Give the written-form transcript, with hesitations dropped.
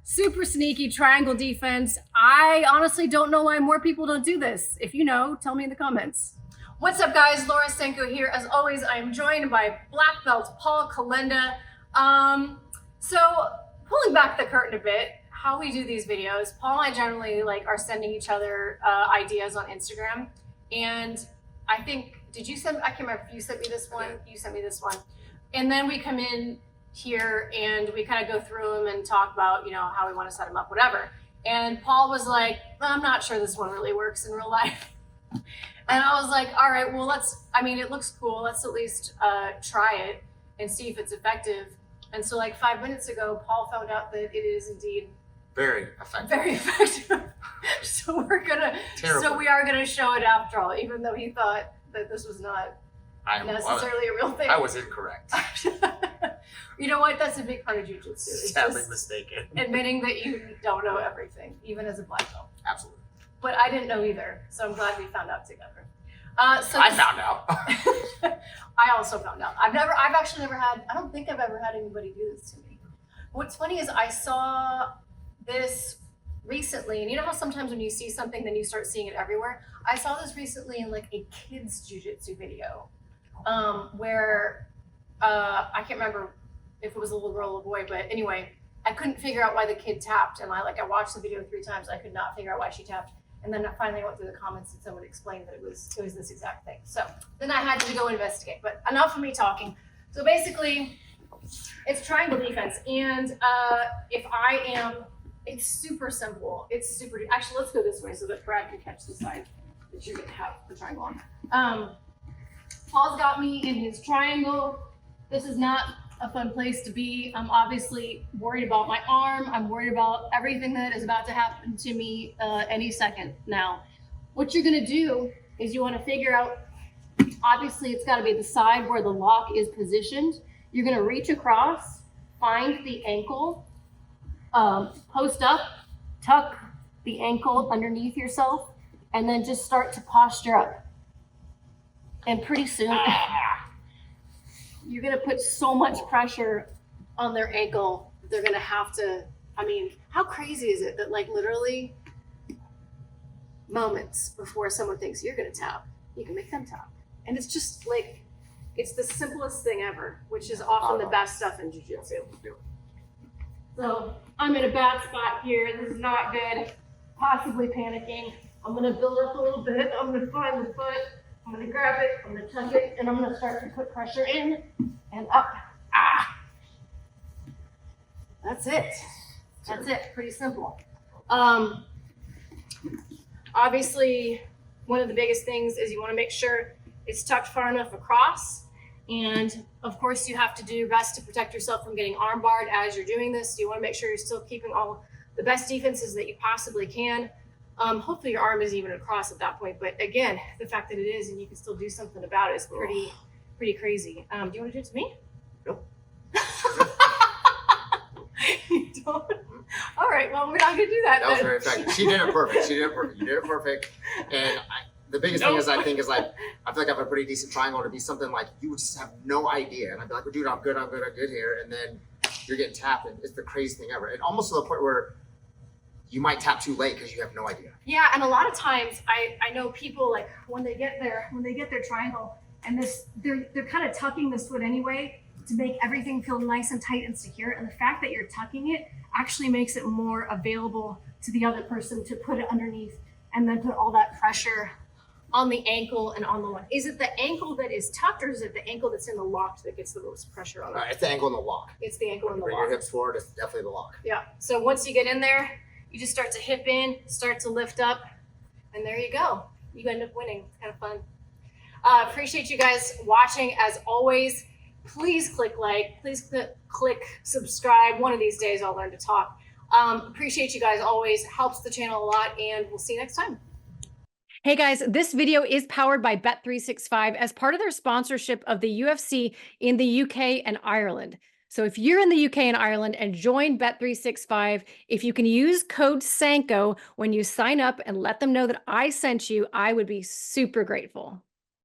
Super sneaky triangle defense. I honestly don't know why more people don't do this. If you know, tell me in the comments. What's up, guys? LauraSanko here. As always, I am joined by black belt Paul Kolenda. So pulling back the curtain a bit, how we do these videos, Paul and I generally are sending each other ideas on Instagram. And I think, did you send, I can't remember if you sent me this one, you sent me this one. And then we come in here and we kind of go through them and talk about, how we want to set them up, whatever. And Paul was like, I'm not sure this one really works in real life. And I was like, all right, well, it looks cool. Let's at least try it and see if it's effective. And so 5 minutes ago, Paul found out that it is indeed very effective. Very effective. So we are gonna show it after all, even though he thought that this was not necessarily a real thing. I was incorrect. You know what? That's a big part of jiu-jitsu. Sadly mistaken. Admitting that you don't know everything, even as a black belt. Absolutely. But I didn't know either, so I'm glad we found out together. I found out. I also found out. I've actually never had, I don't think I've ever had anybody do this to me. What's funny is I saw this recently, and you know how sometimes when you see something, then you start seeing it everywhere? I saw this recently in a kid's jiu-jitsu video, where I can't remember if it was a little girl or a boy, but anyway, I couldn't figure out why the kid tapped, and I watched the video 3 times. I could not figure out why she tapped. And then finally I went through the comments and someone explained that it was this exact thing. So then I had to go investigate, but enough of me talking. So basically it's triangle defense. And it's super simple. Actually, let's go this way so that Brad can catch the side that you're gonna have the triangle on. Paul's got me in his triangle. This is not a fun place to be. I'm obviously worried about my arm. I'm worried about everything that is about to happen to me any second now. What you're gonna do is you wanna figure out, obviously it's gotta be the side where the lock is positioned. You're gonna reach across, find the ankle, post up, tuck the ankle underneath yourself, and then just start to posture up. And pretty soon, you're gonna put so much pressure on their ankle, they're gonna have to, how crazy is it that literally moments before someone thinks you're gonna tap, you can make them tap. And it's just it's the simplest thing ever, which is often the best stuff in jiu-jitsu. So I'm in a bad spot here. This is not good. Possibly panicking. I'm gonna build up a little bit. I'm gonna find the foot. I'm gonna grab it, I'm gonna tuck it, and I'm gonna start to put pressure in and up. That's it. That's it, pretty simple. Obviously, one of the biggest things is you wanna make sure it's tucked far enough across. And of course you have to do your best to protect yourself from getting arm barred as you're doing this. You wanna make sure you're still keeping all the best defenses that you possibly can. Hopefully your arm isn't even across at that point, but again, the fact that it is and you can still do something about it is pretty crazy. Do you want to do it to me? Nope. You don't? All right, well, we're not gonna do that. That was very effective. She did it perfect. You did it perfect. And the biggest thing is, I feel like I have a pretty decent triangle to be something you would just have no idea. And I'd be like, well, dude, I'm good here. And then you're getting tapped, and it's the craziest thing ever. And almost to the point where you might tap too late because you have no idea. Yeah, and a lot of times I know people when they get their triangle and they're kind of tucking this foot anyway to make everything feel nice and tight and secure. And the fact that you're tucking it actually makes it more available to the other person to put it underneath and then put all that pressure on the ankle and on the lock. Is it the ankle that is tucked, or is it the ankle that's in the lock that gets the most pressure on it? It's the ankle in the lock. It's the ankle in the Bring lock. your hips forward, it's definitely the lock. Yeah, so once you get in there, you just start to hip in, start to lift up, and there you go. You end up winning. It's kind of fun. Appreciate you guys watching. As always, please click like, please click subscribe. One of these days I'll learn to talk. Appreciate you guys always. Helps the channel a lot, and we'll see you next time. Hey guys, this video is powered by Bet365 as part of their sponsorship of the UFC in the UK and Ireland. So if you're in the UK and Ireland and join Bet365, if you can use code SANKO when you sign up and let them know that I sent you, I would be super grateful.